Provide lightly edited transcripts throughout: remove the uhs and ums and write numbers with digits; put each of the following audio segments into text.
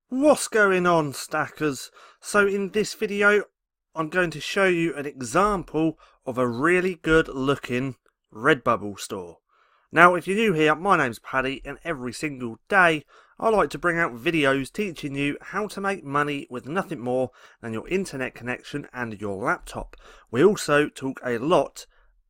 What's going on, stackers? So in this video I'm going to show you an example of a really good looking Redbubble store. Now if you're new here, my name's Paddy and every single day I like to bring out videos teaching you how to make money with nothing more than your internet connection and your laptop. We also talk a lot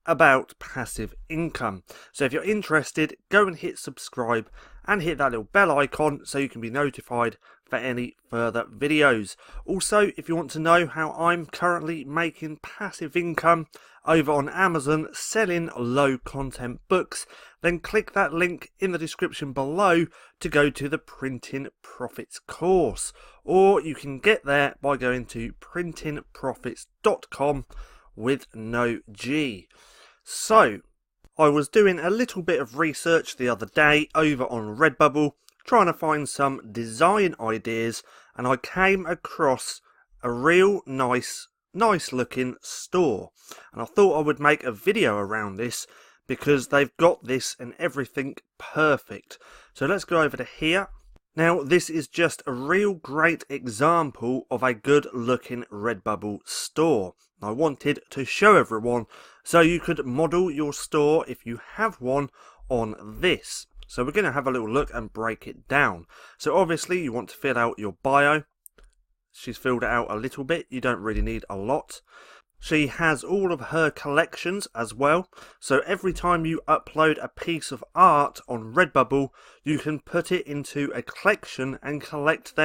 about passive income. So if you're interested, go and hit subscribe and hit that little bell icon so you can be notified for any further videos. Also, if you want to know how I'm currently making passive income over on Amazon selling low content books, then click that link in the description below to go to the Printing Profits course, or you can get there by going to printingprofits.com with no G. So, I was doing a little bit of research the other day over on Redbubble, trying to find some design ideas, and I came across a real nice looking store. And I thought I would make a video around this because they've got this and everything perfect. So let's go over to here. Now this is just a real great example of a good looking Redbubble store. I wanted to show everyone so you could model your store if you have one on this. So we're going to have a little look and break it down. So obviously you want to fill out your bio. She's filled it out a little bit. You don't really need a lot. She has all of her collections as well. So every time you upload a piece of art on Redbubble, you can put it into a collection and collect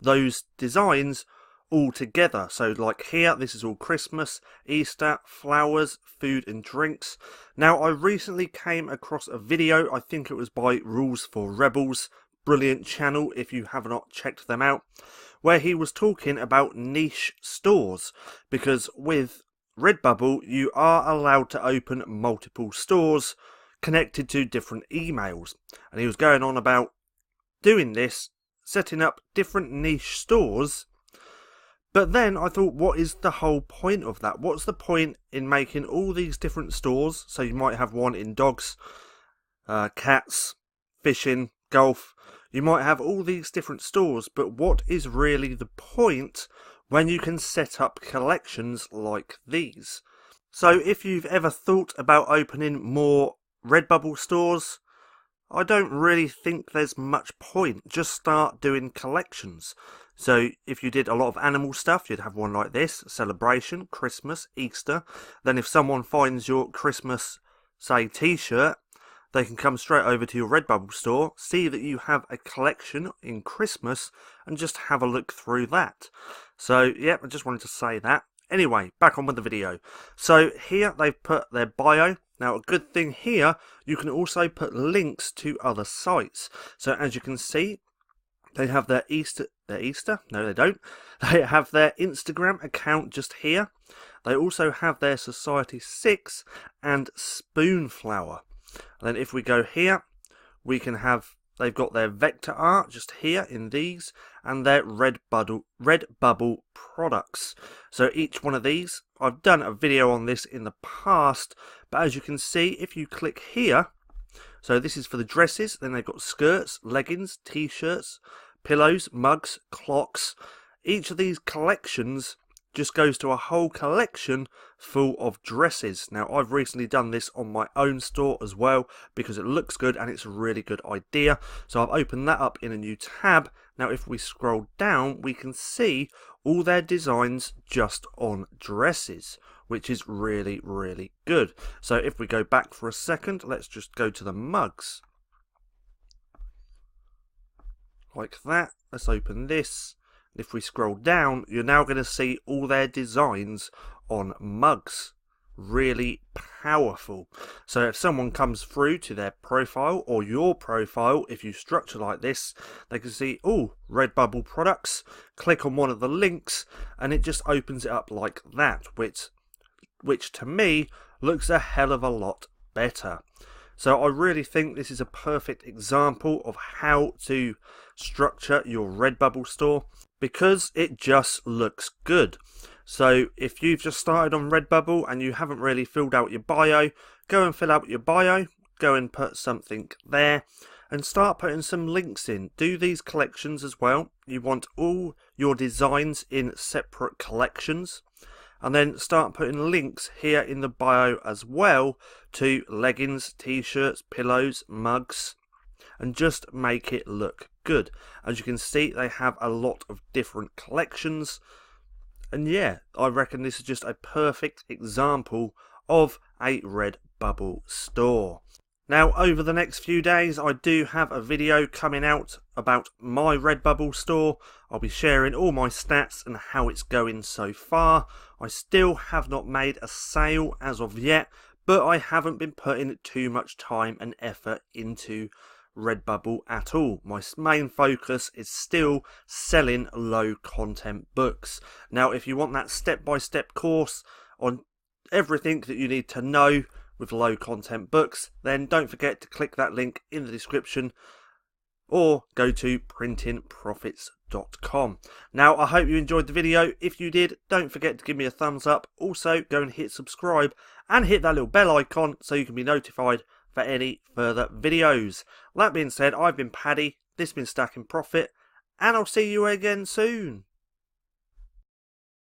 those designs all together. So like here, this is all Christmas, Easter, flowers, food and drinks. Now I recently came across a video, I think it was by Rules for Rebels, brilliant channel if you have not checked them out, where he was talking about niche stores, because with Redbubble you are allowed to open multiple stores connected to different emails, and he was going on about doing this, setting up different niche stores. But then I thought, what is the whole point of that? What's the point in making all these different stores? So you might have one in dogs, cats, fishing, golf. You might have all these different stores, but what is really the point when you can set up collections like these? So if you've ever thought about opening more Redbubble stores, I don't really think there's much point. Just start doing collections. So if you did a lot of animal stuff, you'd have one like this: celebration, Christmas, Easter. Then if someone finds your Christmas, say, t-shirt, they can come straight over to your Redbubble store, see that you have a collection in Christmas, and just have a look through that. So yeah, I just wanted to say that. Anyway, back on with the video. So here they've put their bio. Now a good thing here, you can also put links to other sites. So as you can see, they have their Easter? No, they don't. They have their Instagram account just here. They also have their Society 6 and Spoonflower. And then if we go here, we can have, they've got their vector art just here in these, and their Redbubble products. So each one of these, I've done a video on this in the past, but as you can see, if you click here, so this is for the dresses, then they've got skirts, leggings, t-shirts, pillows, mugs, clocks. Each of these collections just goes to a whole collection full of dresses. Now I've recently done this on my own store as well because it looks good and it's a really good idea. So I've opened that up in a new tab. Now if we scroll down, we can see all their designs just on dresses, which is really good. So if we go back for a second, let's just go to the mugs. Like that. Let's open this. If we scroll down, you're now going to see all their designs on mugs. Really powerful. So if someone comes through to their profile or your profile, if you structure like this, they can see, oh, Redbubble products, click on one of the links and it just opens it up like that, which to me looks a hell of a lot better. So I really think this is a perfect example of how to structure your Redbubble store because it just looks good. So if you've just started on Redbubble and you haven't really filled out your bio, go and fill out your bio, go and put something there. and start putting some links in. Do these collections as well. You want all your designs in separate collections, and then start putting links here in the bio as well to leggings, t-shirts, pillows, mugs, and just make it look good. As you can see, they have a lot of different collections, and yeah, I reckon this is just a perfect example of a Redbubble store. Now, over the next few days, I do have a video coming out about my Redbubble store. I'll be sharing all my stats and how it's going so far. I still have not made a sale as of yet, but I haven't been putting too much time and effort into Redbubble at all. My main focus is still selling low content books. Now, if you want that step-by-step course on everything that you need to know with low content books, then don't forget to click that link in the description or go to printingprofits.com. Now, I hope you enjoyed the video. If you did, don't forget to give me a thumbs up. Also, go and hit subscribe and hit that little bell icon so you can be notified for any further videos. That being said, I've been Paddy, this has been Stacking Profit, and I'll see you again soon.